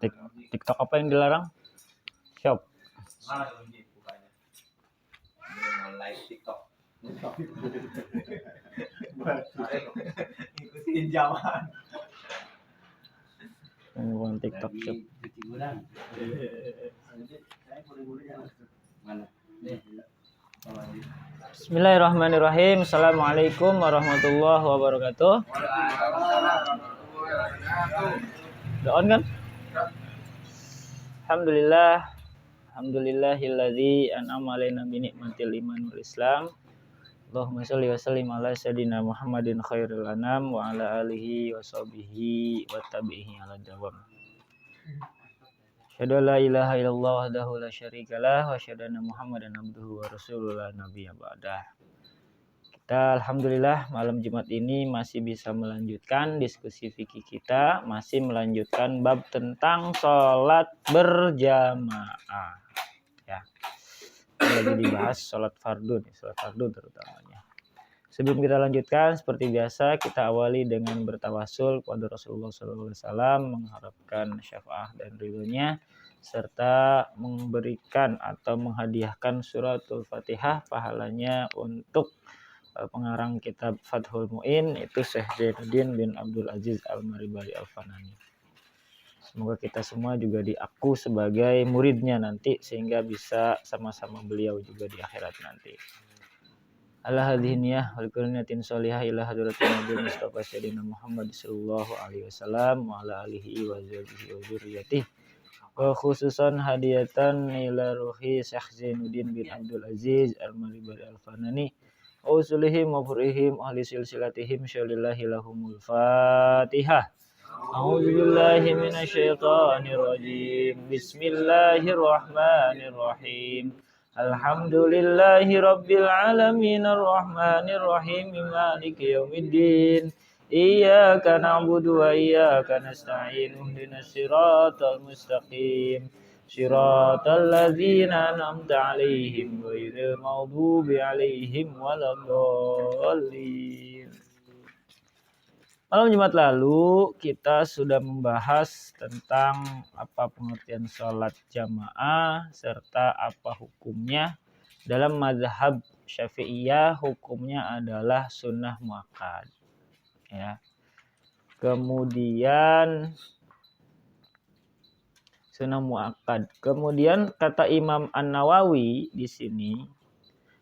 TikTok apa yang dilarang? Shop. Live TikTok. Ikutin zaman. Bukan TikTok shop. Bismillahirrahmanirrahim. Assalamualaikum warahmatullahi wabarakatuh. Udah on kan? Alhamdulillahilladzi an'ama 'alaina bi ni'matil iman wal Islam. Allahumma shalli wa sallim ala sayyidina Muhammadin khairil anam wa ala alihi wa sahbihi wa tabi'ihi ala dawam. Asyhadu la ilaha illallah wahdahu la syarikalah wa asyhadu anna Muhammadan abduhu wa rasuluhu la nabiyya ba'dah. Kita alhamdulillah malam Jumat ini masih bisa melanjutkan diskusi fikih kita, masih melanjutkan bab tentang sholat berjamaah. Ya. Lagi dibahas sholat fardu nih, sholat fardu terutamanya. Sebelum kita lanjutkan, seperti biasa kita awali dengan bertawasul kepada Rasulullah SAW, mengharapkan syafaat dan ridhonya, serta memberikan atau menghadiahkan suratul Fatihah pahalanya untuk pengarang kitab Fathul Mu'in, itu Syekh Zainuddin bin Abdul Aziz Al-Maribari Al-Fanani. Semoga kita semua juga diaku sebagai muridnya nanti, sehingga bisa sama-sama beliau juga di akhirat nanti. Ala hadhihi niyah wal kulliyatin sholihah ila hadratin Nabi Mustafa Sayyidina Muhammad sallallahu alaihi wasallam wa ala alihi wa sahbihi wa dzurriyyatihi. Wa khususan hadiyatan ila ruhi Syekh Zainuddin bin Abdul Aziz Al-Maribari Al-Fanani. Usulihim wa furihim ahli silsilatihim syalillahi lahumul Fatihah. A'udzubillahi minasyaitonir rajim. Bismillahirrahmanirrahim. Alhamdulillahi rabbil alamin arrahmanir rahim maliki yaumiddin. Iyyaka na'budu wa iyyaka nasta'in. Ihdinas siratal mustaqim. Shiratal ladzina an'amta 'alaihim ghairil maghdubi 'alaihim waladdallin. Malam Jumat lalu kita sudah membahas tentang apa pengertian sholat jamaah serta apa hukumnya. Dalam mazhab Syafi'iyah hukumnya adalah sunnah muakkad. Ya. Kemudian sunnah muakkad. Kemudian kata Imam An-Nawawi di sini,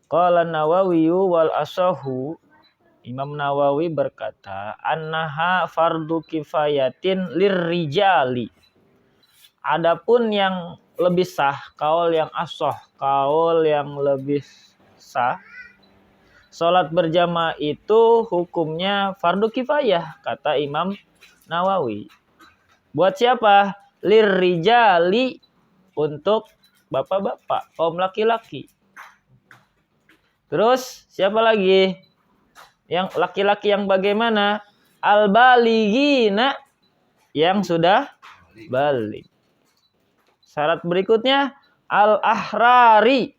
qala An-Nawawi wal asahu, Imam Nawawi berkata, annaha fardu kifayatin lirrijali. Adapun yang lebih sah, kaul yang ashah, kaul yang lebih sah, salat berjamaah itu hukumnya fardu kifayah, kata Imam Nawawi. Buat siapa? Lirrijali, untuk bapak-bapak, kaum laki-laki. Terus siapa lagi? Yang laki-laki yang bagaimana? Al-balighina, yang sudah balik. Syarat berikutnya al-ahrari,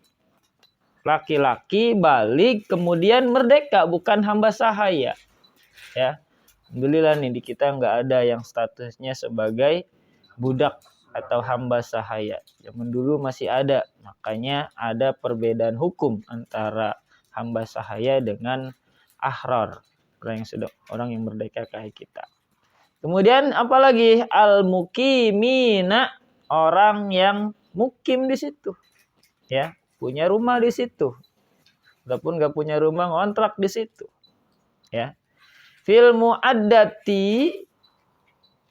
laki-laki balik kemudian merdeka, bukan hamba sahaya. Ya. Alhamdulillah nih di kita nggak ada yang statusnya sebagai budak atau hamba sahaya. Zaman dulu masih ada, makanya ada perbedaan hukum antara hamba sahaya dengan ahrar, orang yang merdeka kayak kita. Kemudian apalagi al-mukimina, orang yang mukim di situ, ya, punya rumah di situ. Walaupun nggak punya rumah, ngontrak di situ, ya. Fil muaddati,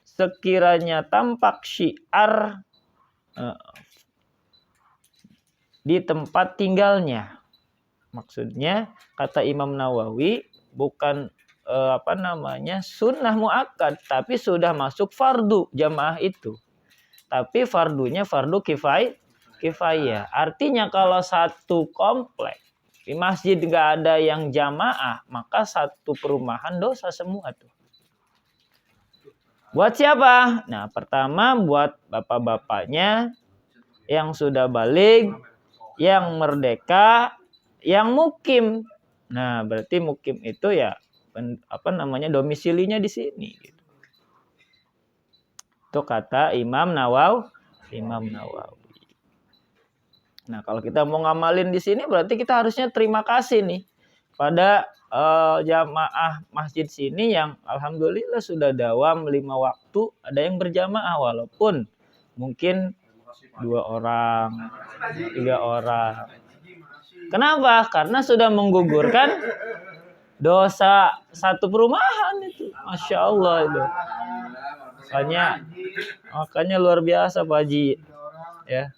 sekiranya tampak syiar di tempat tinggalnya. Maksudnya kata Imam Nawawi bukan sunnah muakkad, tapi sudah masuk fardu jamaah itu. Tapi fardunya fardu kifayah. Artinya kalau satu komplek di masjid nggak ada yang jamaah, maka satu perumahan dosa semua tuh. Buat siapa? Nah, pertama buat bapak-bapaknya yang sudah balik, yang merdeka, yang mukim. Nah, berarti mukim itu ya domisilinya di sini gitu. Itu kata Imam Nawawi. Nah, kalau kita mau ngamalin di sini berarti kita harusnya terima kasih nih pada jamaah masjid sini yang alhamdulillah sudah dawam 5 waktu, ada yang berjamaah walaupun mungkin 2 orang, 3 orang. Kenapa? Karena sudah menggugurkan dosa satu perumahan itu. Masya Allah itu. Makanya luar biasa Pak Haji. Ya.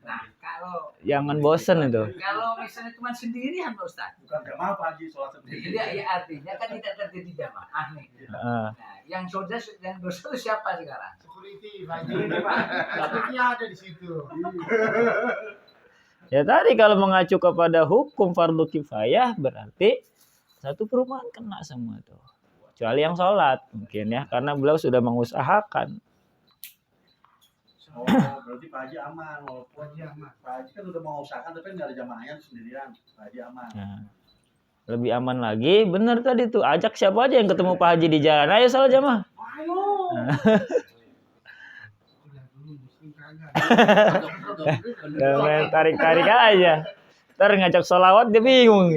Nah, kalau Jangan bosen itu. kalau misalnya cuma sendirian Pak Ustaz. Bukan jamaah Pak Haji, sholat sendiri. Ya artinya kan tidak terjadi jamaah nih. Nah, Nah, yang dosa itu siapa sekarang? Security, Pak. Security ada di situ. ya tadi kalau mengacu kepada hukum fardu kifayah berarti satu perumahan kena semua tuh. Kecuali yang sholat mungkin ya, karena beliau sudah mengusahakan. Oh, berarti Pak Haji aman, walaupun Pak Haji kan udah mengusahakan tapi nggak ada jamaahnya sendirian. Pak Haji aman. Nah, lebih aman lagi, benar tadi tuh, ajak siapa aja yang ketemu Pak Haji di jalan, ayo salah jamaah. Jangan tarik-tarik aja. Ntar ngajak sholawat dia bingung.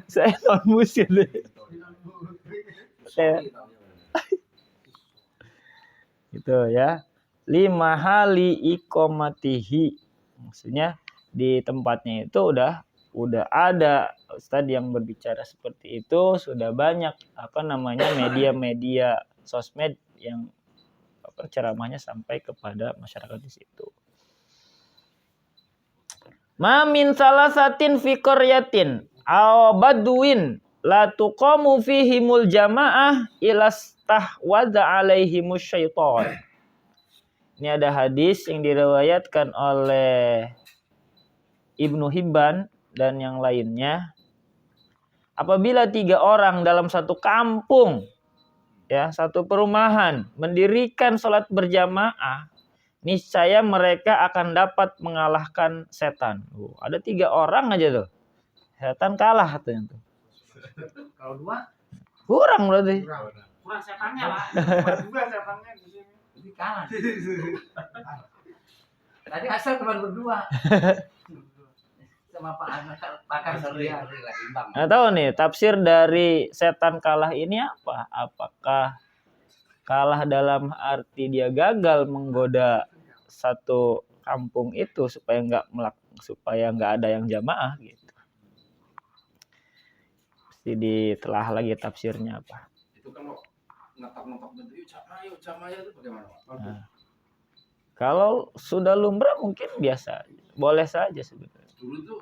Saya non muslim. Gitu ya. 5 hali iqomatihi. Maksudnya di tempatnya itu udah ada Ustadz yang berbicara seperti itu, sudah banyak media-media sosmed yang ceramahnya sampai kepada masyarakat di situ. Ma min salasatin fi qaryatin aw badwin la tuqamu fihimul jamaah ilastahwadza alaihimus syaitan. Ini ada hadis yang diriwayatkan oleh Ibnu Hibban dan yang lainnya. Apabila 3 orang dalam satu kampung, ya, satu perumahan, mendirikan sholat berjamaah, niscaya mereka akan dapat mengalahkan setan. Ada 3 orang aja tuh. Setan kalah katanya tuh. Kalau 2 Kurang berarti. Kurang setannya, Pak. Juga setannya di sini. jadi kalah. Tadi asal cuma berdua. Sama Pak Anak pakar surya lagi imbang. Nah, tahu nih tafsir dari setan kalah ini apa? Apakah kalah dalam arti dia gagal menggoda satu kampung itu supaya nggak ada yang jamaah gitu. Mesti ditelah lagi tafsirnya apa. Itu kalau ngetok-ngetok gitu, yuk jamaah itu bagaimana Pak? Nah, kalau sudah lumrah mungkin biasa, boleh saja sebetulnya. Dulu tuh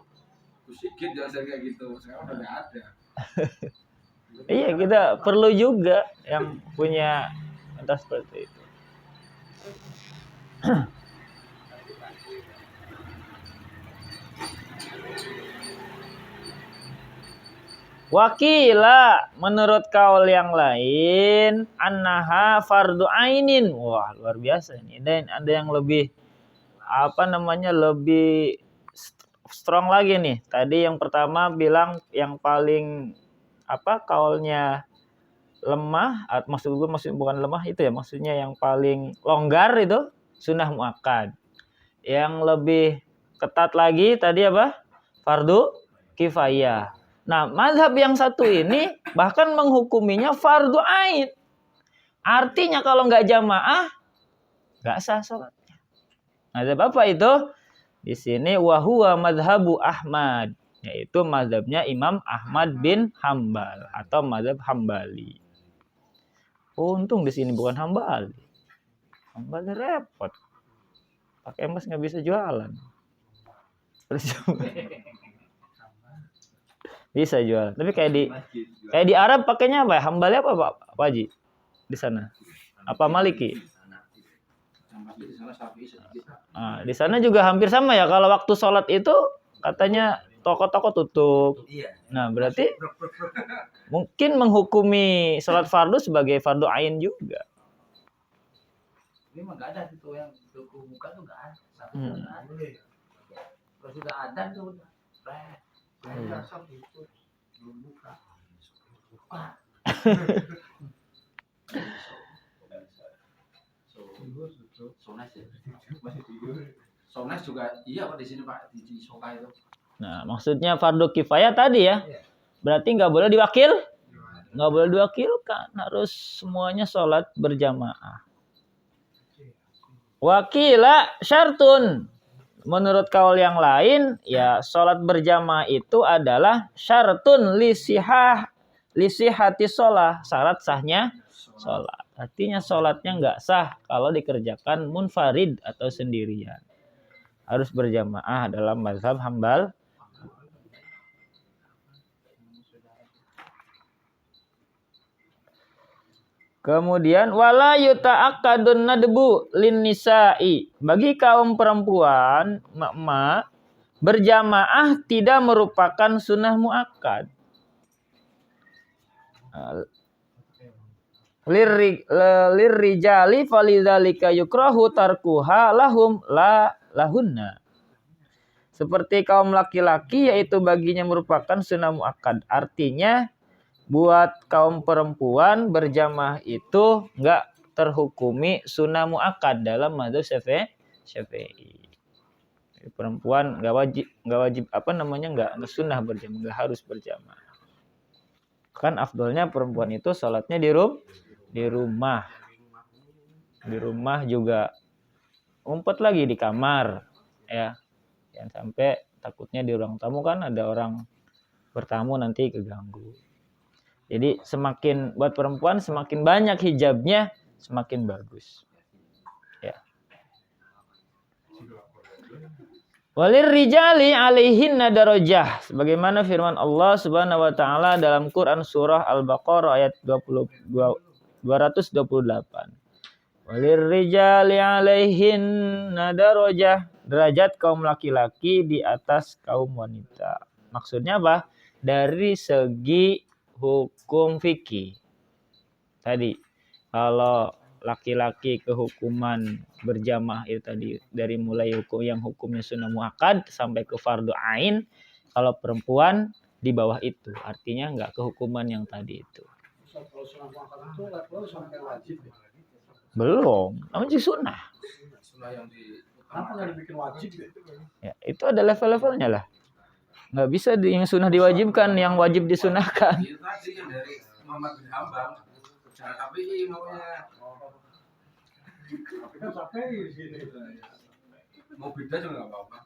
Sigit biasa kayak gitu, sekarang udah nggak ada. Iya, kita perlu juga yang punya entah seperti itu. Wakila, menurut kaul yang lain, annaha fardu ainin. Wah, luar biasa ini. Dan ada yang lebih lebih strong lagi nih. Tadi yang pertama bilang yang paling kaulnya lemah, maksudnya bukan lemah itu ya, maksudnya yang paling longgar itu sunnah muakkad. Yang lebih ketat lagi tadi apa? Fardu kifayah. Nah, mazhab yang satu ini bahkan menghukuminya fardu ain. Artinya kalau nggak jamaah nggak sah sholatnya. Mazhab apa itu? Di sini wahuwa madhabu Ahmad, yaitu mazhabnya Imam Ahmad bin Hambal atau mazhab Hambali. Untung di sini bukan Hambali. Hambali repot. Pakai emas nggak bisa jualan. Bisa jualan. Tapi kayak di Arab pakainya apa ya? Hambali apa Pak Haji? Di sana. Apa Maliki? Nah, di sana juga hampir sama ya. Kalau waktu sholat itu katanya toko-toko tutup. Nah, berarti mungkin menghukumi sholat fardu sebagai fardu ain juga. Ini mah nggak ada itu yang tuku muka tuh nggak ada. Kalau sudah ada tuh udah. Belum buka. Sones ya. Sones juga iya Pak di sini Pak di Soka itu. Nah, maksudnya fardu kifayah tadi ya. Berarti nggak boleh diwakil, nggak boleh diwakilkan, harus semuanya sholat berjamaah. Wakila syartun. Menurut kaul yang lain, ya sholat berjamaah itu adalah syartun lisihati sholat, syarat sahnya sholat. Artinya sholatnya nggak sah kalau dikerjakan munfarid atau sendirian. Harus berjamaah dalam mazhab Hambal. Kemudian wala yuta'akkadun nadbu lin nisa'i. Bagi kaum perempuan, emak-emak, berjamaah tidak merupakan sunnah muakkad. Lirrijali falidzalika yukrahu tarkuha lahunna. Seperti kaum laki-laki yaitu baginya merupakan sunnah muakkad. Artinya buat kaum perempuan berjamaah itu enggak terhukumi sunnah muakkad dalam mazhab Syafi'i. Perempuan enggak wajib enggak sunnah berjamaah, enggak harus berjamaah. Kan afdolnya perempuan itu sholatnya di rumah. Di rumah juga umpet lagi di kamar ya. Jangan sampai takutnya di ruang tamu kan ada orang bertamu nanti keganggu. Jadi semakin buat perempuan semakin banyak hijabnya semakin bagus. Ya. Walir rijali alaihinna darajah, sebagaimana firman Allah Subhanahu wa taala dalam Quran surah Al-Baqarah ayat 228. Walir rijali alaihinna darajah, derajat kaum laki-laki di atas kaum wanita. Maksudnya apa? Dari segi hukum fikih. Tadi kalau laki-laki kehukuman berjamaah itu tadi dari mulai hukumnya sunnah muakkad sampai ke fardu ain. Kalau perempuan di bawah itu, artinya enggak kehukuman yang tadi itu. Kalau sunnah muakkad itu level sampai wajib ya? Belum, namanya sunnah. Sunnah yang di Kenapa nggak dibikin wajib ya? Ya, itu ada level-levelnya lah. Nggak bisa yang sunnah diwajibkan, yang wajib disunahkan. Itu tadi yang dari Muhammad bin Hambal. Jangan KPI maunya. Tapi kan sampai di sini. Mau beda juga nggak apa-apa.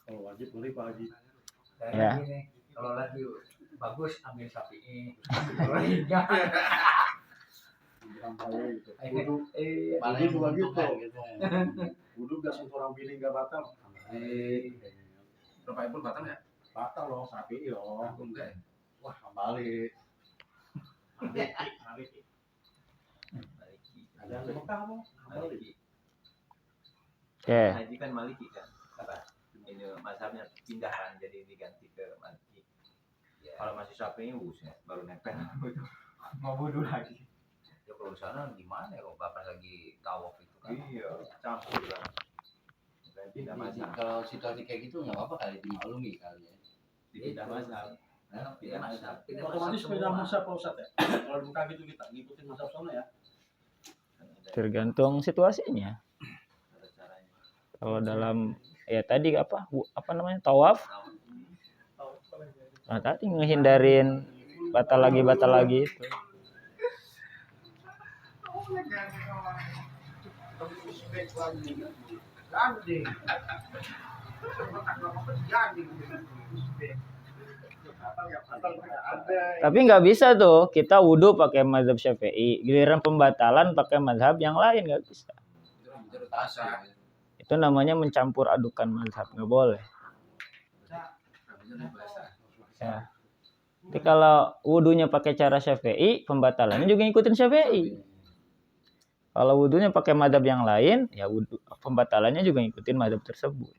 Kalau wajib boleh Pak Haji. Ya. Kalau lagi bagus ambil Syafi'i. Kalau enggak Wudhu juga gitu. Wudhu nggak sentuh orang pilih nggak batal. Berapa pun batal ya? Batal loh, Syafi'i loh. Aku enggak ya. Wah, kembali. Ada yang Mekah mau? Kembali. Oke. Haji kan Maliki kan, apa? Ini mazhabnya pindahan jadi diganti ke Maliki. Ya. Kalau masih Syafi'i buset, baru nempel. Mau wudhu lagi. ya kalau di sana gimana ya kalau bapak lagi tawaf itu kan. Iya, campur lah. Pindah mazhab. Kalau situasi kayak gitu nggak apa-apa kali dimaklumi kali ya. Pindah mazhab. Nah, pindah mazhab. Otomatis beda masa Pak Ustadz ya. Kalau di Mekah gitu kita ngikutin masa sana ya. Tergantung situasinya. Ada caranya. Kalau dalam ya tadi apa namanya tawaf. Nah, tadi ngehindarin batal lagi itu. Tapi nggak bisa tuh kita wudhu pakai mazhab Syafi'i, giliran pembatalan pakai mazhab yang lain nggak bisa. Itu rasa. Itu namanya mencampur adukan mazhab, nggak boleh. Ya. Tapi kalau wudhunya pakai cara Syafi'i, pembatalannya juga ngikutin Syafi'i. Kalau wudhunya pakai mazhab yang lain, ya wudhu pembatalannya juga ngikutin mazhab tersebut.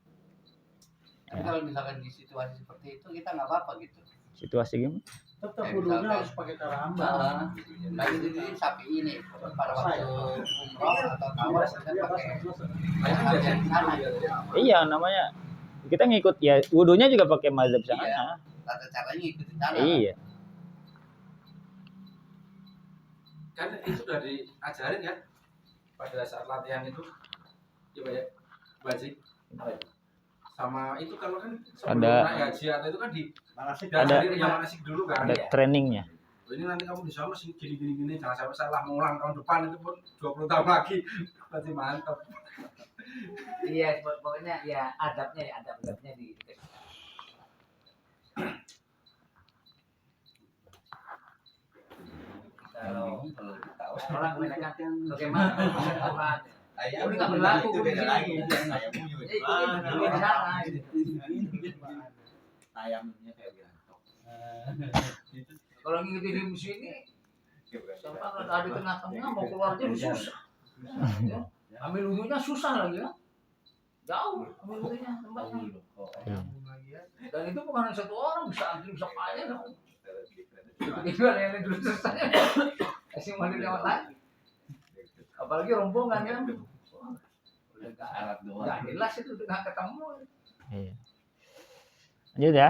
Tapi kalau misalkan di situasi seperti itu kita nggak apa-apa gitu. Situasi gimana? Tetap wudhunya harus pakai cara hamba. Lagi di sapi ini pada waktu umroh atau tawaf kita pakai mazhab yang sana. Iya, namanya kita ngikut ya wudhunya juga pakai mazhab sana. Iya. Tata caranya ikutin sana. Iya. kan itu udah diajarin kan pada saat latihan itu coba ya Baji sama itu kalau kan sebelum naik haji atau itu kan diajarin yang manasik dulu kan ada trainingnya. ini nanti kamu di sana sih gini jangan sampai salah mengulang tahun depan itu pun 20 tahun lagi pasti mantap. Iya, pokoknya ya adabnya di kalau orang kebanyakan bagaimana ini nggak berlaku di sini. Itu di sana. Ayamnya kayak gitu. Kalau ngikutin di musim ini, sampai ada di tengah-tengah mau keluar aja susah. Ya. Ambil wudhunya susah lagi ya. Jauh ambil wudhunya tempatnya. Dan itu bukan hanya satu orang, bisa antri bisa kaya dong. Itu ada yang dulu selesai. Kasih mandi lewat lagi. Apalagi rombongan kan. Udah gak jelas itu udah gak ketemu. Iya. Lanjut ya.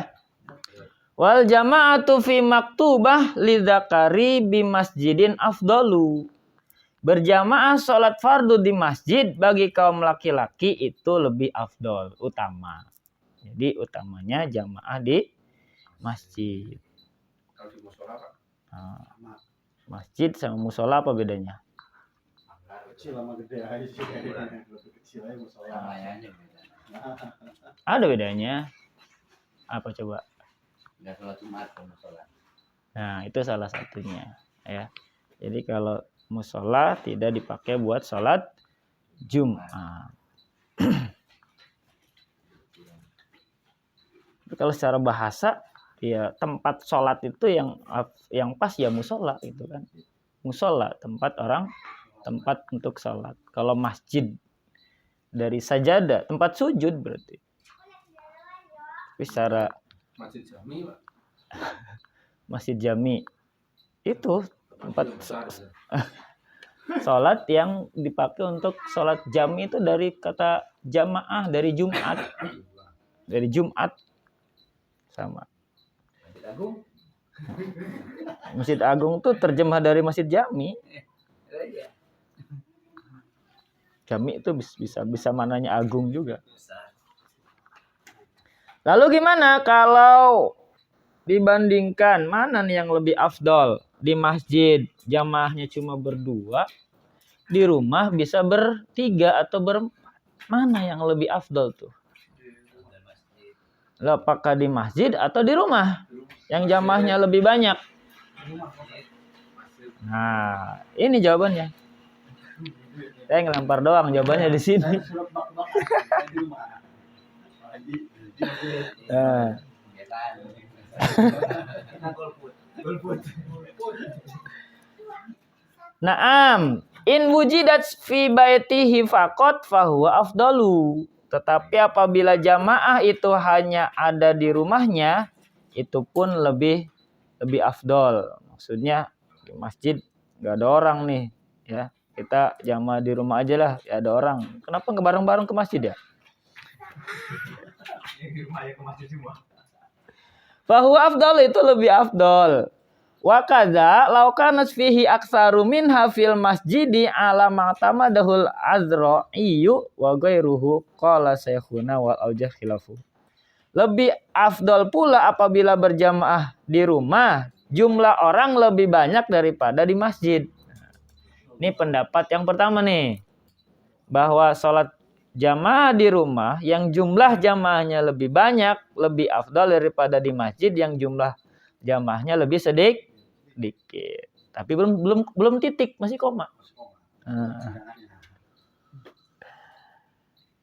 Wal jama'atu fi maktubah lidzakari bi masjidin afdalu. Berjamaah sholat fardu di masjid bagi kaum laki-laki itu lebih afdol, utama. Jadi utamanya jamaah di masjid. Kalau di musola Pak. Nah, masjid sama musola apa bedanya? Kecil sama gede aja sih. Lebih kecil aja musola. Ada bedanya. Apa coba? Enggak sholat Jumat kalau musola. Nah, itu salah satunya ya. Jadi kalau musola tidak dipakai buat sholat Jumat. Kalau secara bahasa ya tempat sholat itu yang pas ya musola itu kan. Musola tempat untuk sholat. Kalau masjid dari sajadah tempat sujud berarti. Tapi secara Masjid Jami Pak. Masjid Jami itu tempat sholat yang dipakai untuk sholat jami itu dari kata jamaah dari Jumat sama Masjid Agung tuh terjemah dari Masjid Jami. Jami itu bisa mananya agung juga. Lalu gimana kalau dibandingkan mana nih yang lebih afdol? Di masjid jamaahnya cuma berdua, di rumah bisa bertiga atau berempat. Mana yang lebih afdol tuh? Apakah di masjid atau di rumah? Yang jamaahnya lebih banyak. Nah, ini jawabannya. Saya ngelempar doang jawabannya di sini. Nah. Naam, in wujidat fi baitihi faqat fahuwa afdalu. Tetapi apabila jamaah itu hanya ada di rumahnya, itu pun lebih afdol. Maksudnya di masjid nggak ada orang nih, ya kita jamaah di rumah aja lah, ya ada orang. Kenapa nggak bareng-bareng ke masjid ya? Fahuwa afdal itu lebih afdol. Wa kadza law kanat fihi aktsaru minha fil masjidi ala ma'tamadahul azra'iyu wa ghairuhu qala syekhuna wal aujah khilafu. Lebih afdol pula apabila berjamaah di rumah, jumlah orang lebih banyak daripada di masjid. Ini pendapat yang pertama nih, bahwa sholat jamaah di rumah yang jumlah jamaahnya lebih banyak, lebih afdal daripada di masjid yang jumlah jamaahnya lebih sedikit. Tapi belum titik, masih koma.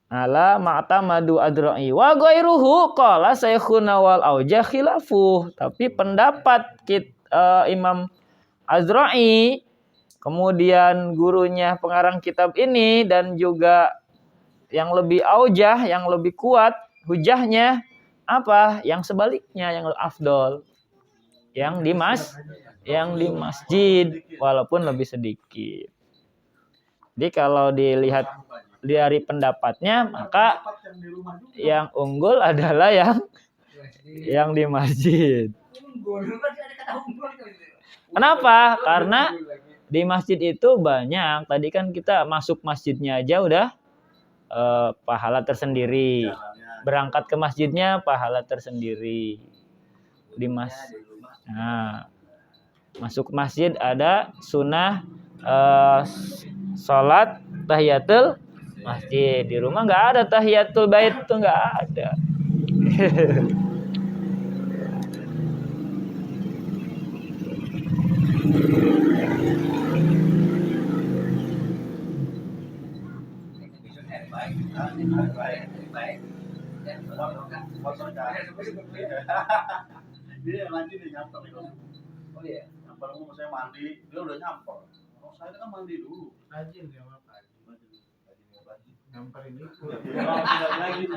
Ala ma'tamadu adra'i wa ghairuhu qala syekhuna wal aujah khilafu. Tapi pendapat Imam Azra'i, kemudian gurunya pengarang kitab ini, dan juga yang lebih aujah, yang lebih kuat hujahnya apa? Yang sebaliknya, yang afdol, yang di masjid walaupun lebih sedikit. Jadi kalau dilihat dari pendapatnya, maka yang unggul adalah yang di masjid. Kenapa? Di masjid itu banyak. Tadi kan kita masuk masjidnya aja udah pahala tersendiri. Berangkat ke masjidnya pahala tersendiri. Nah, masuk masjid ada sunnah sholat tahiyatul masjid. Di rumah nggak ada tahiyatul bait, tuh nggak ada. Dia yang lanjut nih nyamper nih. Oh iya. Nyamper mau saya mandi, dia udah nyamper. Kalau saya kan mandi dulu. Rajin dia apa? Nyamperin itu. Lagi.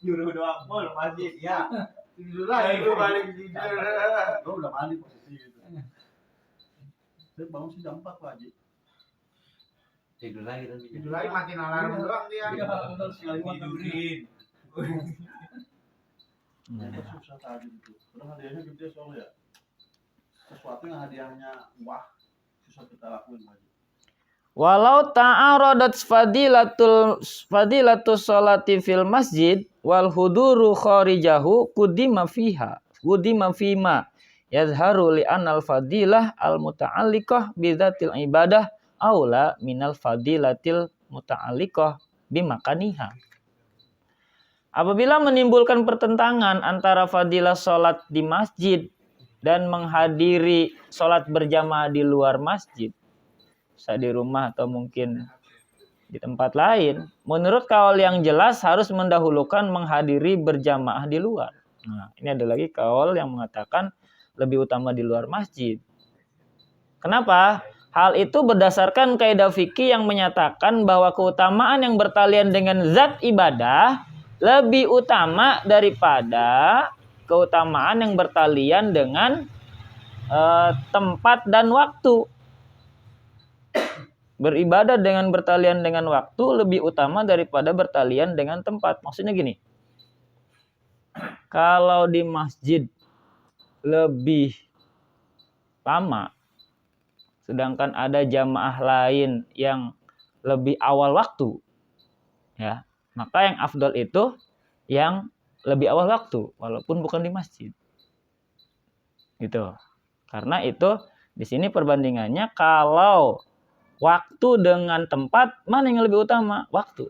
Nyuruh doang, mau masjid ya. Tidur lagi itu balik tidur. Gue udah mandi posisi gitu. Saya bangun sih jam 4 Pak Haji. Tidur lagi tapi. Tidur lagi matiin alarm doang dia. Iya, benar sekali Tidurin. Susah tadi itu. Padahal hadiahnya gede soalnya ya. Sesuatu yang hadiahnya wah susah kita lakuin Pak Haji. Walau ta'aradat fadilatus sholati fil masjid wal huduru kharijahu qudima fima yazharu li anal fadilah al muta'alliqah bidzatil ibadah aula minal fadilatil muta'alliqah bimakaniha. Apabila menimbulkan pertentangan antara fadilah sholat di masjid dan menghadiri sholat berjamaah di luar masjid, bisa di rumah atau mungkin di tempat lain, menurut kaul yang jelas harus mendahulukan menghadiri berjamaah di luar. Nah, ini ada lagi kaul yang mengatakan lebih utama di luar masjid. Kenapa? Hal itu berdasarkan kaidah fikih yang menyatakan bahwa keutamaan yang bertalian dengan zat ibadah lebih utama daripada keutamaan yang bertalian dengan tempat dan waktu. Beribadah dengan bertalian dengan waktu lebih utama daripada bertalian dengan tempat. Maksudnya gini, kalau di masjid lebih lama, sedangkan ada jamaah lain yang lebih awal waktu, ya, maka yang afdal itu yang lebih awal waktu, walaupun bukan di masjid. Gitu. Karena itu di sini perbandingannya kalau waktu dengan tempat, mana yang lebih utama? Waktu.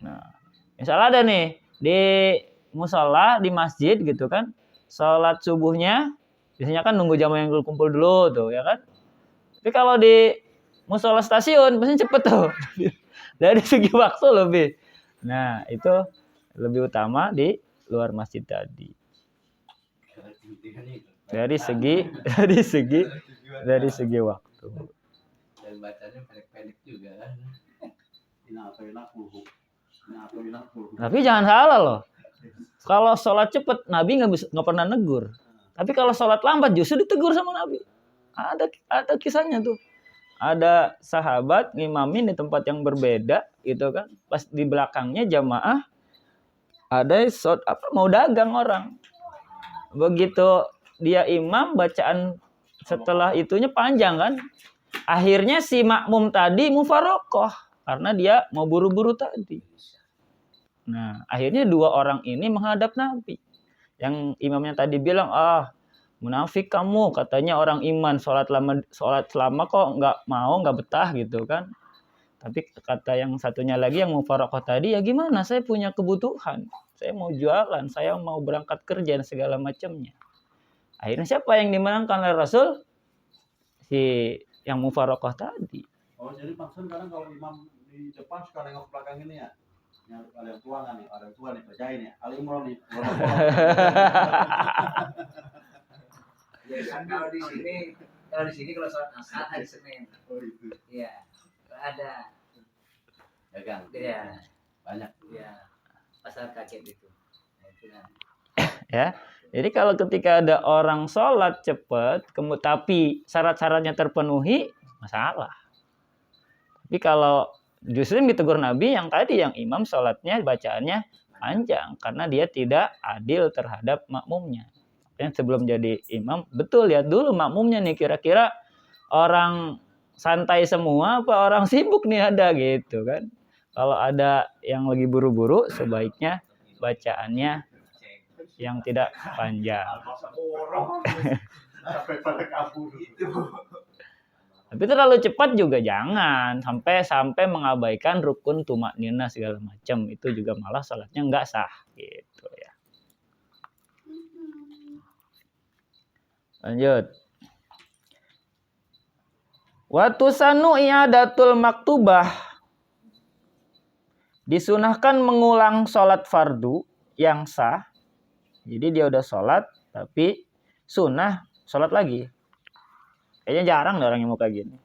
Nah, misalnya ada nih di musola di masjid gitu kan, sholat subuhnya biasanya kan nunggu jamaah yang kumpul dulu tuh, ya kan? Tapi kalau di musola stasiun biasanya cepet tuh. Dari segi waktu lebih. Nah, itu lebih utama di luar masjid tadi. Dari segi waktu. Dan bacanya pendek-pendek juga kan. Tapi jangan salah loh. Kalau sholat cepet, Nabi nggak pernah negur. Tapi kalau sholat lambat justru ditegur sama Nabi. Ada kisahnya tuh. Ada sahabat ngimamin di tempat yang berbeda gitu kan. Pas di belakangnya jamaah ada mau dagang orang. Begitu dia imam, bacaan setelah itunya panjang kan. Akhirnya si makmum tadi mufarokoh karena dia mau buru-buru tadi. Nah, akhirnya dua orang ini menghadap Nabi. Yang imamnya tadi bilang, munafik kamu, katanya orang iman, sholat selama kok nggak betah gitu kan. Tapi kata yang satunya lagi yang mufarokoh tadi, ya gimana, saya punya kebutuhan, saya mau jualan, saya mau berangkat kerja dan segala macamnya. Akhirnya siapa yang dimenangkan oleh Rasul? Si yang mufarokoh tadi. Oh, jadi maksudnya kadang kalau imam di depan suka nengok belakang ini ya. Yang ada yang tua nih, ada yang tua nih, kerjain ya. Ali Imran nih. Ya, kalau di sini kalau sholat asar hari Senin. Oh itu. Iya. Ada. Dagang. Iya. Banyak. Iya. Pasar kaget itu. Nah, itu kan. Ya. Jadi kalau ketika ada orang sholat cepat, tapi syarat-syaratnya terpenuhi, masalah. Tapi kalau justru ditegur Nabi yang tadi, yang imam sholatnya bacaannya panjang karena dia tidak adil terhadap makmumnya. Ya, sebelum jadi imam, betul lihat dulu makmumnya nih kira-kira orang santai semua apa orang sibuk nih ada gitu kan. Kalau ada yang lagi buru-buru sebaiknya bacaannya yang tidak panjang. Masa orang sampai pada kabur itu. Tapi terlalu cepat juga jangan sampai mengabaikan rukun tumakninah segala macam, itu juga malah salatnya nggak sah gitu ya. Lanjut. Wa tusanu i'adatul maktubah. Disunahkan mengulang sholat fardu yang sah. Jadi dia udah sholat tapi sunnah sholat lagi. Kayaknya jarang ada orang yang mau kayak gini.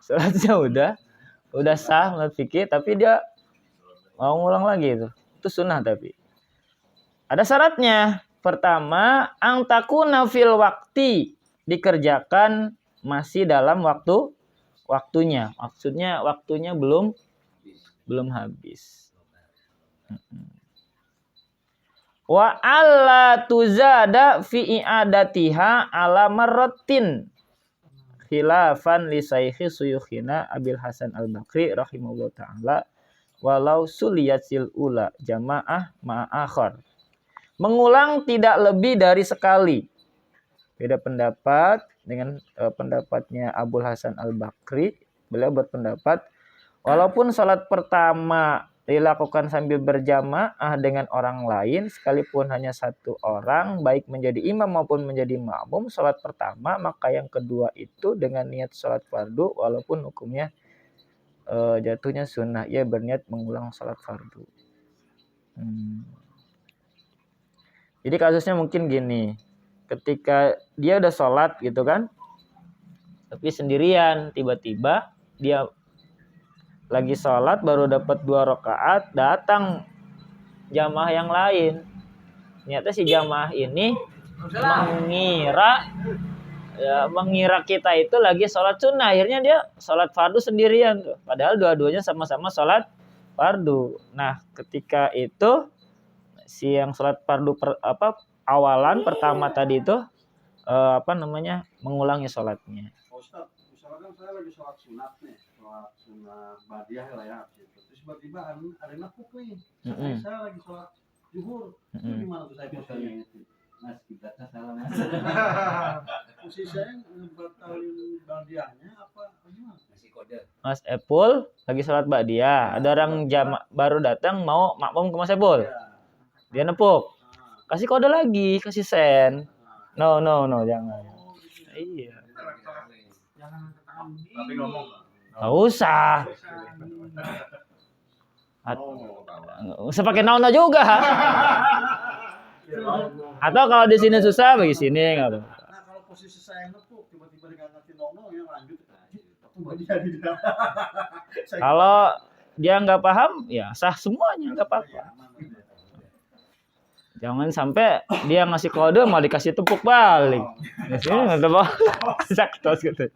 Sholatnya udah sah menurut fikih tapi dia mau ngulang lagi itu. Itu sunnah tapi. Ada syaratnya. Pertama, ang takuna fil wakti, dikerjakan masih dalam waktunya. Maksudnya waktunya belum habis. Wa alla tuzada fi i'adatiha ala marratin khilafan li sayyikhi suyukhina Abil Hasan Al-Bakri rahimahullah ta'ala walau suliyatil ula jamaah ma'akhar. Mengulang tidak lebih dari sekali. Beda pendapat dengan pendapatnya Abul Hasan Al-Bakri. Beliau berpendapat walaupun sholat pertama dilakukan sambil berjamaah dengan orang lain, sekalipun hanya satu orang, baik menjadi imam maupun menjadi makmum, sholat pertama, maka yang kedua itu dengan niat sholat fardu, walaupun hukumnya jatuhnya sunnah, ia berniat mengulang sholat fardu. Jadi kasusnya mungkin gini, ketika dia udah sholat gitu kan, tapi sendirian, tiba-tiba dia lagi sholat baru dapat 2 rakaat, datang jamaah yang lain. Ternyata si jamaah ini mengira kita itu lagi sholat sunnah. Akhirnya dia sholat fardu sendirian tuh. Padahal dua-duanya sama-sama sholat fardu. Nah, ketika itu si yang sholat fardu awalan pertama tadi itu mengulangi sholatnya. Ustaz, misalkan saya lagi sholat sunat nih, sholat sunat badiah lah ya, gitu. Terus tiba-tiba ada napuk nih, saya lagi sholat zuhur, itu gimana tuh saya posisinya itu? Mas, kiblatnya salah mas. Posisi saya batalin badiahnya apa gimana? Masih kode. Mas Epul lagi sholat badiah, ada orang baru datang mau makmum ke Mas Epul. Dia nepuk. Kasih kode lagi, kasih sen. No, jangan. Iya. Tapi ngomong. Nggak usah. Usah pakai no juga. Atau kalau di sini susah, bagi sini nggak apa. Nah, kalau posisi saya nepuk, tiba-tiba dikatakan no, yang lanjut. Kalau dia nggak paham, ya sah semuanya, nggak apa-apa. Jangan sampai dia ngasih kode mau dikasih tepuk balik. Di sini nggak tepuk, saktos gitu.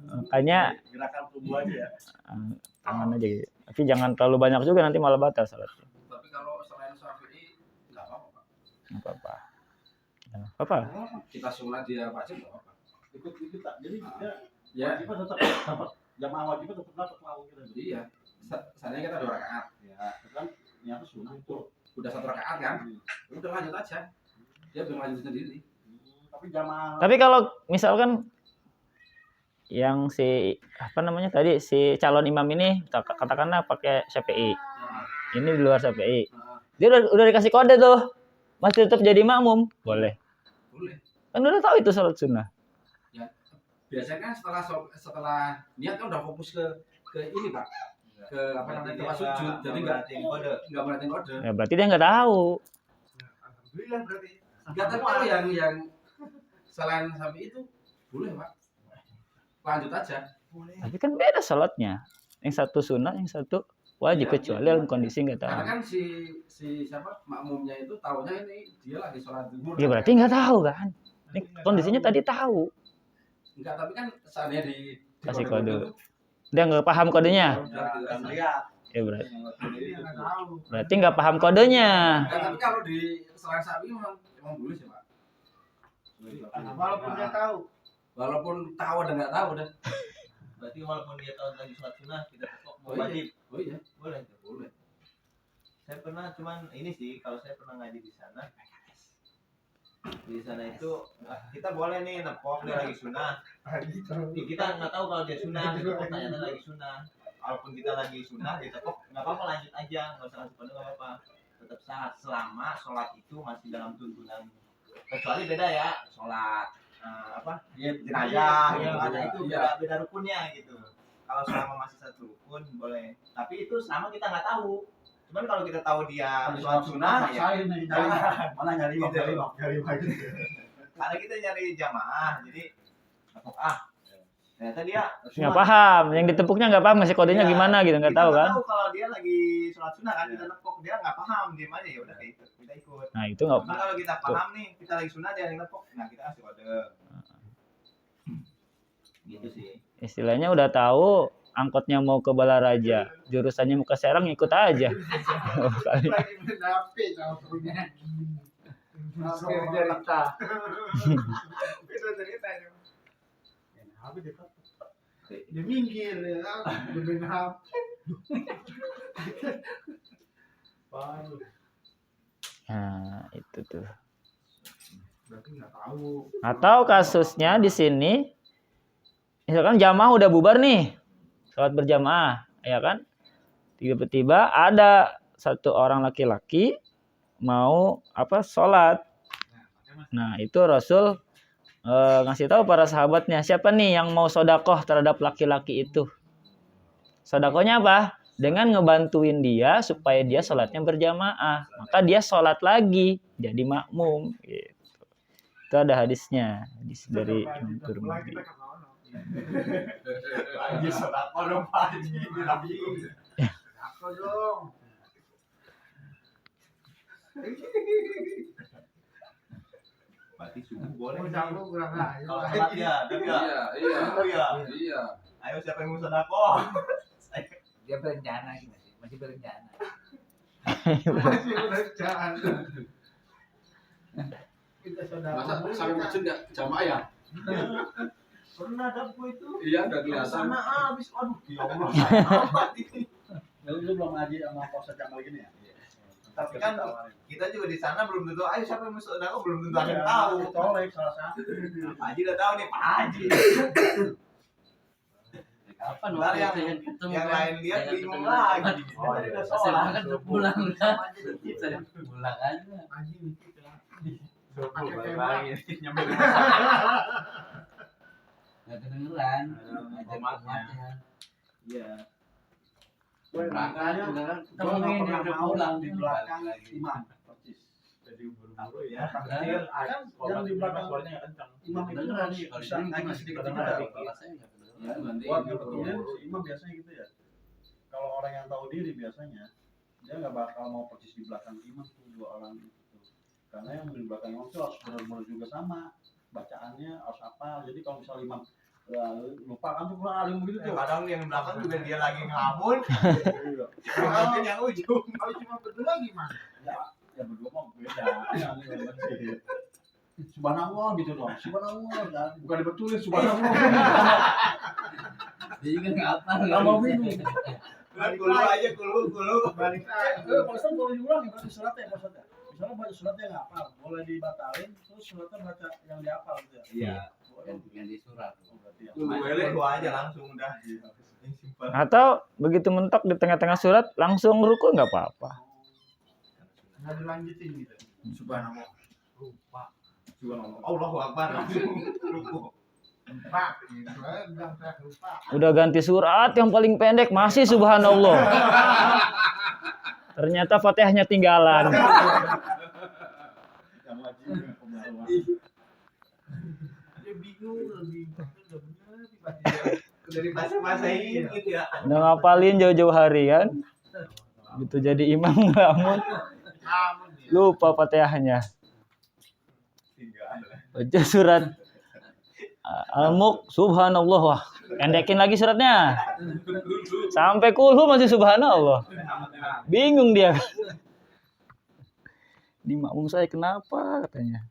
Makanya gerakan tubuh aja ya. Tangan aja gitu. Tapi jangan terlalu banyak juga nanti malah batal salatnya. Tapi kalau selain Syafi'i nggak apa-apa. Nggak apa-apa. Kita sholat dia wajib nggak apa-apa. Ikut tak. Jadi Ya, wajibnya tetap dapat. Jamaah wajibnya tetap dapat mau kita. iya. Seandainya kita 2 rakaat, Ya, kan niatnya sunnah itu. udah 1 rakaat kan, udah lanjut aja. Dia belum lanjut sendiri. Tapi jamaah. Tapi kalau misalkan yang si tadi si calon imam ini katakanlah pakai Syafi'i. Ini di luar Syafi'i. Dia udah dikasih kode tuh. Masih tetap jadi makmum, boleh. Kan udah tahu itu salat sunnah. Ya, biasanya kan setelah niat kan udah fokus ke ini, Pak. Ke tempat sujud. Jadi enggak merhatiin kode. Ya berarti dia nggak tahu. Alhamdulillah berarti. Enggak tahu kalau yang selain Syafi'i itu boleh, Pak. Lanjut aja. Tapi kan beda salatnya. Yang satu sunnah, yang satu wajib, kecuali dalam kondisi nggak tahu. Karena kan si siapa makmumnya itu tahunya ini dia lagi sholat zuhur. Ya berarti nggak tahu kan? Ini kondisinya tadi tahu. Enggak, tapi kan saatnya di Kasih kode. Dia nggak paham kodenya. Dan lihat Ya berarti. Iya, nggak tahu. Berarti nggak paham kodenya. Tapi kalau di selain sapi memang boleh sih Pak. Walaupun dia tahu. Walaupun tahu dan nggak tahu dah. Berarti walaupun dia tahu lagi sholat sunnah kita tetap mau Oh iya. wajib. Oh iya, Boleh. boleh. Saya pernah cuman ini sih kalau saya pernah ngaji di sana. Di sana itu kita boleh nih nepok dia lagi sunnah. Kita nggak tahu kalau dia sunnah, ditepok ternyata lagi sunnah. Walaupun kita lagi sunnah ditepok nggak apa-apa, lanjut aja, nggak usah langsung pada nggak apa-apa. Tetap sah selama sholat itu masih dalam tuntunan. Kecuali beda ya sholat jenazah gitu ada itu beda rukunnya gitu. Kalau selama masih satu rukun boleh, tapi itu selama kita nggak tahu. Cuman kalau kita tahu dia sholat sunnah ya Mana nyari gitu. karena kita nyari jamaah jadi nepok ternyata dia Nggak paham, yang ditepuknya nggak paham, masih kodenya Iya, gimana gitu, nggak kita tahu kan? tahu kalau dia lagi sholat sunnah kan kita nepok, dia nggak paham, diem aja ya udah kita ikut. Nah itu nggak. Cuma kalau kita paham nih, kita lagi sunnah dia yang nepok, nah kita kasih kode. Gitu sih. Istilahnya udah tahu angkotnya mau ke Balaraja, jurusannya mau ke Serang, ikut aja. Lagi mendapi sama punya. Cerita. Itu ceritanya. Apa dia kata? Dia minggir ya, dia main HP. Nah itu tuh. Berarti nggak tahu. Atau kasusnya di sini, misalkan jamaah udah bubar nih, sholat berjamaah, ya kan? Tiba-tiba ada satu orang laki-laki mau sholat. Nah itu Rasul ngasih tahu para sahabatnya, siapa nih yang mau sodakoh terhadap laki-laki itu? Sodakohnya apa? Dengan ngebantuin dia supaya dia sholatnya berjamaah, maka dia sholat lagi jadi makmum. Gitu. Itu ada hadisnya, hadis dari Imam Tirmidzi. Lagi sholat dong Pak. Apa dong? Berarti subuh boleh. Mau jago kurang aja. Kalau sholat ya, tapi ya. Iya. Ayo siapa yang mau sodakoh? Dia berencana gitu, masih berencana. Masih berencana. Kita saudara. Masa sampai masjid nggak jamaah ya? Pernah dapur itu. Iya, udah kelihatan. Sana habis, aduh, ya Allah. Amat ini. Lu belum ngaji sama Pak Jamal gini ya? Tapi kan kita juga di sana belum tentu. Ayo siapa yang mau sodakoh belum tentu ada yang tahu. Colek salah satu. Pak Haji udah tahu nih, Pak Haji. Kapan Ntar yang lain lihat bingung lagi. Oh, Tadi udah saya sholat. kan udah pulang udah. Saya pulang aja. Haji nih kita. Pakai Pakai lagi nyampe Nggak kedengeran. Umatnya. Iya. Makanya Kita gua nggak ngomongin pernah yang udah mau pulang di belakang imam. Persis. Jadi Tahu ya. Kan yang di belakang suaranya kencang. imam itu Kedengeran harus kalau bisa ini ngaji masih sedikit kedengeran. sedikit. Kalau saya nggak kedengeran. Buat ngebetulin si imam biasanya gitu ya. Kalau orang yang tahu diri biasanya dia nggak bakal mau persis di belakang imam tuh dua orang itu. Karena yang di belakang imam tuh harus benar-benar juga sama bacaannya harus apa. Jadi kalau misalnya imam lupa kan tuh kurang alim begitu tuh. Kadang yang belakang juga dia lagi ngelamun. Mungkin yang ujung. Kalau cuma berdua gimana? Ya berdua mah beda. Subhanallah gitu dong. Subhanallah bukan dibetulin subhanallah. Dia juga nggak apa. Tambah bingung. Kulu aja, kulu. Balik lagi. Kalau boleh diulang ya berarti suratnya ya maksudnya. Misalnya baca suratnya nggak hafal, boleh dibatalin, terus suratnya baca yang dihafal gitu ya. Iya. Ganti surat. Berarti ya. Kulu aja langsung udah. Yang simpel. Atau begitu mentok di tengah-tengah surat langsung ruku nggak apa-apa. Nggak dilanjutin gitu. Subhanallah. Lupa. Subhanallah. Allahu Akbar langsung ruku. Pak, gitu aja bilang saya lupa. Udah ganti surat yang paling pendek masih subhanallah. Ternyata Fatihahnya tinggalan. Yang wajib pembahasan. Dia bingung lagi. Udah bener tiba-tiba. Udah dibahas-bahasain gitu ya. Udah ngapalin jauh-jauh hari kan. Gitu jadi imam ngelamun. Aman dia. Lupa Fatihahnya. Baca surat Al-Mulk subhanallah wah Pendekin lagi suratnya. Sampai kulhu masih subhanallah. Bingung dia. Di makmum saya kenapa katanya.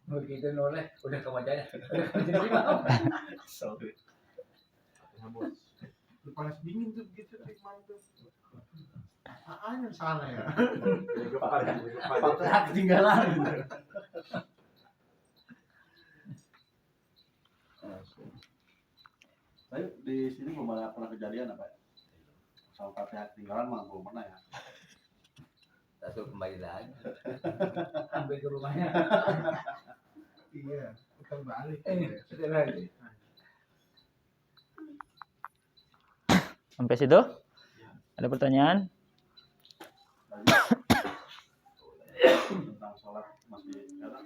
Begitu noleh, udah kewajahnya. Udah kewajahnya. Lu panas dingin tuh begitu imam tuh. Apaan yang salah ya? Ketinggalan. Tapi di sini belum ada pernah kejadian apa ya? Sama Fatihah ketinggalan mah belum pernah ya. Langsung kembali lagi. Sampai ke rumahnya. Iya, putar balik. Sudah lagi. Sampai situ? Ada pertanyaan? Tentang sholat masih jalan.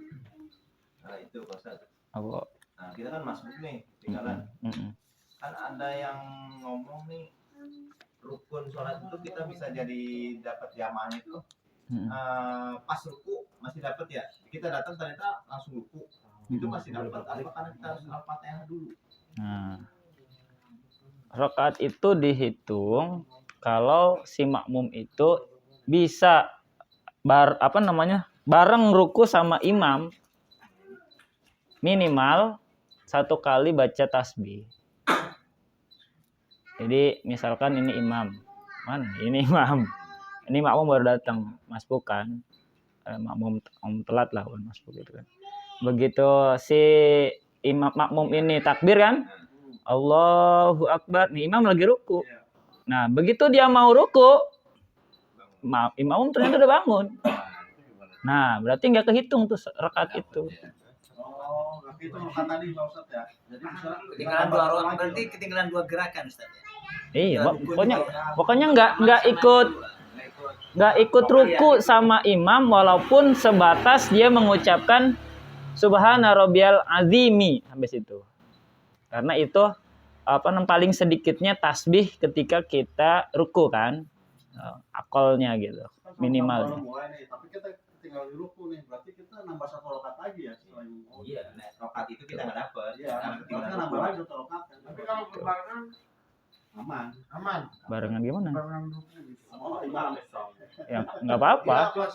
Nah itu Pak Ustaz. Aku. Nah kita kan masuk nih tinggalan. Kan ada yang ngomong nih rukun sholat itu kita bisa jadi dapat jamaahnya itu pas ruku masih dapat ya. Kita datang ternyata langsung ruku. Itu masih dapat apa karena kita harus Al-Fatihah dulu. Nah, rakaat itu dihitung kalau si makmum itu bisa bareng ruku sama imam minimal 1 kali baca tasbih. Jadi misalkan ini imam, ini imam, ini makmum baru datang, masbuk kan, makmum telat lah masbuk itu kan. Begitu si imam makmum ini takbir kan, Allahu Akbar, nih imam lagi ruku. Nah begitu dia mau ruku, imam ternyata udah bangun. Nah berarti nggak kehitung tuh rakaat itu. Oh, berarti itu rakaat tadi Pak Ustaz ya. Jadi misalnya Ketinggalan 2 rokaat, berarti ketinggalan 2 gerakan Ustaz. Iya, pokoknya nggak ikut ruku sama imam walaupun sebatas dia mengucapkan Subhana Rabbiyal Azimi habis itu. Karena itu paling sedikitnya tasbih ketika kita ruku kan, akolnya gitu, minimalnya. mulai nih, tapi kita tinggal di ruku nih, berarti kita nambah 1 rakaat lagi ya selain Iya, nah, rokat itu kita nggak dapat. Iya, kita nambah lagi 1 rakaat. Tapi kalau berbarengan aman. Barengan gimana? barengan dulu gitu. Oh, imam. Ya nggak apa-apa. Iya, pas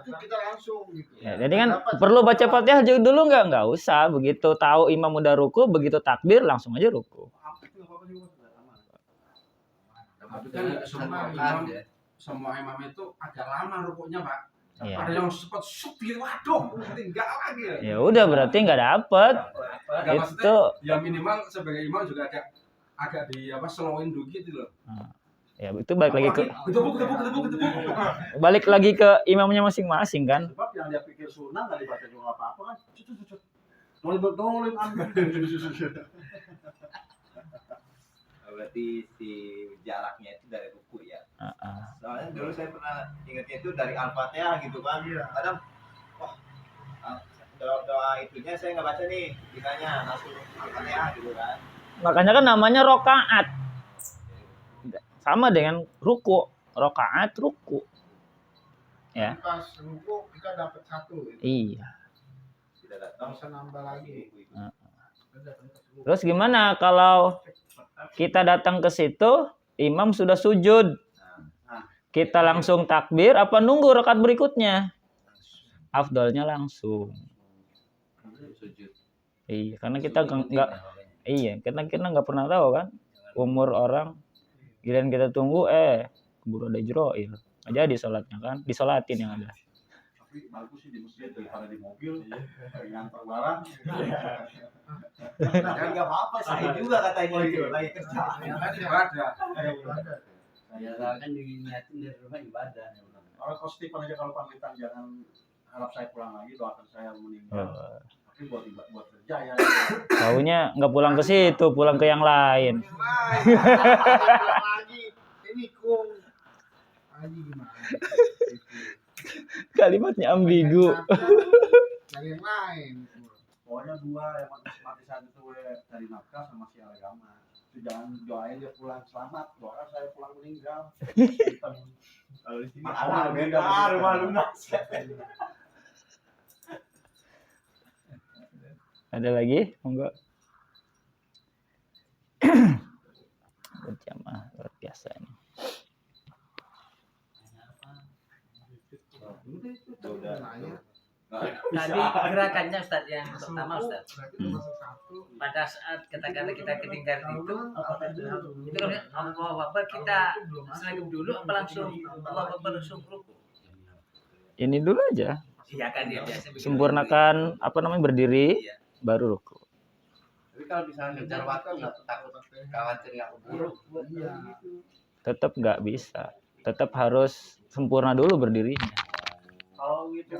itu kita langsung gitu. Ya, jadi kan perlu baca Fatihah dulu nggak usah. Begitu tahu imam udah ruku, begitu takbir langsung aja ruku. Itu nggak apa-apa juga, aman. Tapi kan semua imam itu agak lama rukuknya Pak. Iya. Ada yang cepat subir, waduh, tinggal lagi. Ya udah berarti nggak dapet. Nggak, maksudnya, Itu ya minimal sebagai imam juga agak di slowin dulu gitu loh. ya itu balik lagi ke Gedebuk. balik lagi ke imamnya masing-masing kan. Sebab yang dia pikir sunnah nggak dibaca juga apa-apa kan. Dolim. Berarti si jaraknya itu dari ruku ya. Soalnya dulu saya pernah ingatnya itu dari Al-Fatihah gitu kan. Kadang wah doa itunya saya nggak baca nih, ditanya langsung Al-Fatihah gitu kan. Makanya kan namanya rokaat. Sama dengan ruku, rokaat ruku. Ya. Pas ruku kita dapat 1 gitu. Iya. Tidak datang Bisa nambah lagi. Terus gimana kalau kita datang ke situ, imam sudah sujud. Kita langsung takbir apa nunggu rakaat berikutnya? Afdalnya langsung. Sujud. Iya, karena kita nggak pernah tahu kan umur orang. Giliran kita tunggu keburu ada Ijroil. Nggak jadi sholatnya kan, disolatin yang ada. Tapi bagus sih di masjid daripada di mobil, ngantar barang. Jangan nggak apa-apa, saya juga katanya itu lagi kerja. Kan ibadah. Ya kan diniatin dari rumah ibadah. Kalau Stephen aja kalau pamitan jangan harap saya pulang lagi, doakan saya meninggal. Tapi buat kerja ya. Taunya nggak pulang ke situ, pulang ke yang lain. Lagi ini kung lagi gimana? Kalimatnya ambigu. Dari yang lain. Pokoknya 2 yang mati saat itu dari nafkah sama si agama. Itu jangan doain dia pulang selamat, doakan saya pulang meninggal. Kalau di sini Ada beda, rumah lunas. Ada lagi? Monggo. berjamaah luar biasa ini. Tadi gerakannya Ustaz yang pertama Ustaz. Pada saat kata-kata kita ketinggalan itu kan Allahu Akbar kita selagam dulu apa langsung Allahu Akbar langsung ruku. Ini dulu aja. Iya kan dia biasa begitu. Sempurnakan berdiri baru ruku. Tapi kalau misalnya ngejar waktu nggak takut khawatir nggak keburu. Tetap nggak bisa. Tetap harus sempurna dulu berdirinya. Kalau gitu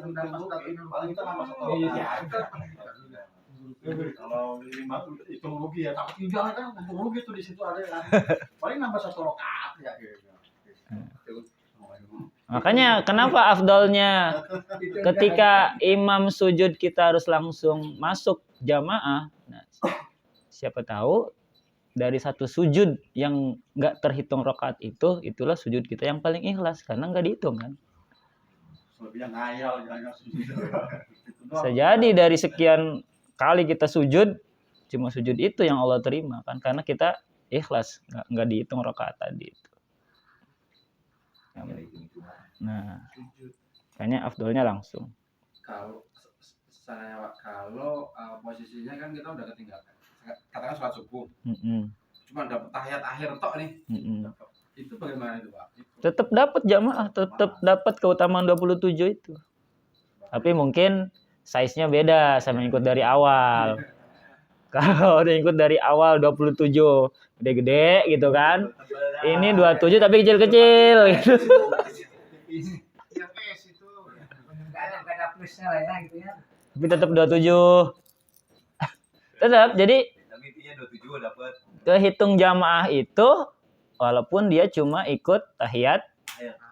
paling kita nambah 1 rakaat. Kalau 5 hitung rugi ya, tapi jangan kan untung rugi tuh di situ ada ya. Paling nambah 1 rakaat ya gitu. Makanya kenapa afdolnya ketika imam sujud kita harus langsung masuk jamaah. Nah, siapa tahu dari satu sujud yang nggak terhitung rakaat itulah sujud kita yang paling ikhlas karena nggak dihitung kan. Selebihnya ngayal jangan sujud. Bisa jadi dari sekian kali kita sujud cuma sujud itu yang Allah terima kan karena kita ikhlas nggak dihitung rakaat tadi itu. Nah, kayaknya afdolnya langsung. Kalau posisinya kan kita udah ketinggalan. Katakan sholat subuh. Cuma dapat tahiyat akhir tok nih. Itu bagaimana itu, Pak? Tetap dapat jamaah, tetap dapat keutamaan 27 itu. Tapi mungkin size-nya beda sama yang ikut dari awal. Kalau udah ikut dari awal 27 gede-gede gitu kan. Ini 27 tapi kecil-kecil gitu. Enggak ada plusnya lah ya gitu ya. Tapi tetap 27. Tetap jadi Tapi intinya 27 dapat. kehitung jamaah itu walaupun dia cuma ikut tahiyat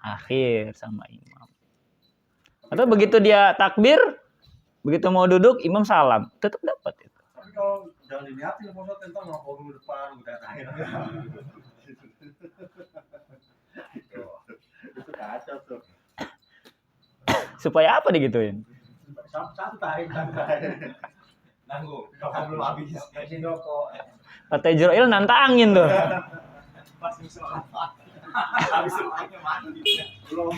akhir sama imam. Atau begitu dia takbir, begitu mau duduk imam salam, tetap dapat itu. Tapi kalau jangan diniatin Pak Ustaz tentang ngomong dulu depan udah akhir. Itu kacau tuh. Supaya apa digituin? Santai. Nanggung, kalau belum habis. Masih rokok. Kata Israel nantangin tuh. Pas sholat. Habis semuanya mati. Belum.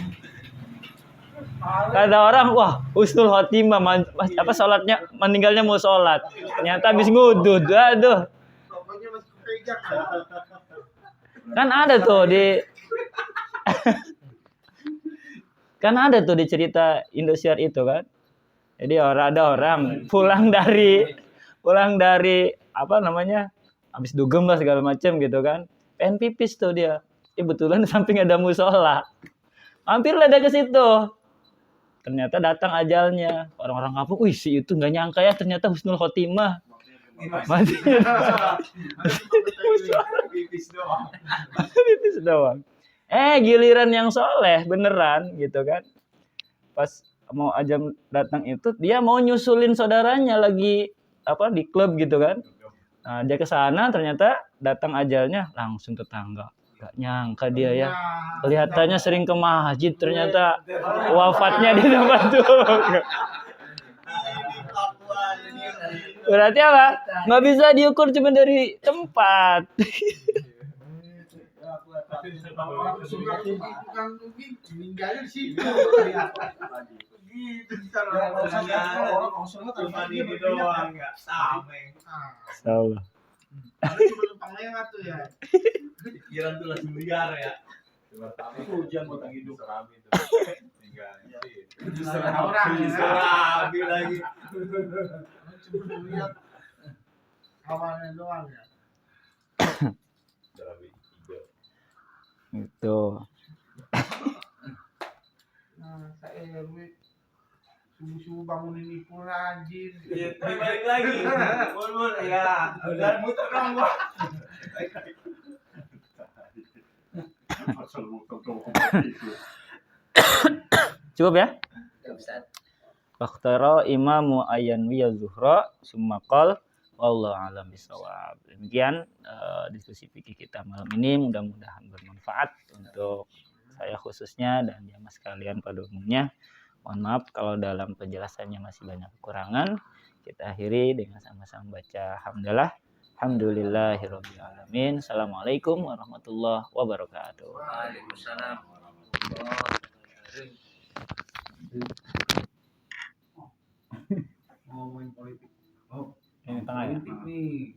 Kata orang, wah husnul khotimah, sholatnya meninggalnya mau sholat. Ternyata habis ngudud, aduh. Pokoknya masih kepegang. Kan ada tuh di cerita Indosiar itu kan. Jadi ada orang pulang dari habis dugem lah segala macam gitu kan. Pengen pipis tuh dia. Kebetulan di samping ada musola. Hampirlah dia ke situ. Ternyata datang ajalnya. Orang-orang kampung, wih si itu nggak nyangka ya ternyata husnul khotimah. Mati. Pipis doang. Pipis doang. Giliran yang soleh beneran gitu kan. Pas mau ajam datang itu dia mau nyusulin saudaranya lagi di klub gitu kan. Nah, dia ke sana ternyata datang ajalnya langsung tetangga. Gak nyangka dia ya. Kelihatannya sering ke masjid ternyata wafatnya di tempat itu. Berarti apa? Nggak bisa diukur cuma dari tempat. Bukan mungkin meninggalnya di situ. Gitu cara Cuma ini doang enggak sameng. Salah. Cuma numpang lewat tuh ya. Pikiran tuh langsung liar ya. Itu ujian buat yang hidup. Serabi lagi. Cuma lihat awalnya doang ya. Itu. Nah, saya RW subuh-subuh bangunin ibu rajin. Balik lagi. Mun ya. Udah muter dong gua. Cukup ya? Ya Ustaz. Fakhtara imamu ayan wiya zuhra summa qal wallahu alam bisawab. Demikian diskusi fikih kita malam ini, mudah-mudahan bermanfaat untuk saya khususnya dan jamaah sekalian pada umumnya. Mohon maaf kalau dalam penjelasannya masih banyak kekurangan. Kita akhiri dengan sama-sama baca hamdalah. Alhamdulillahirabbil alamin. Assalamualaikum warahmatullahi wabarakatuh. Waalaikumsalam warahmatullahi ngomongin politik. Ini tengah ya. wabarakatuh.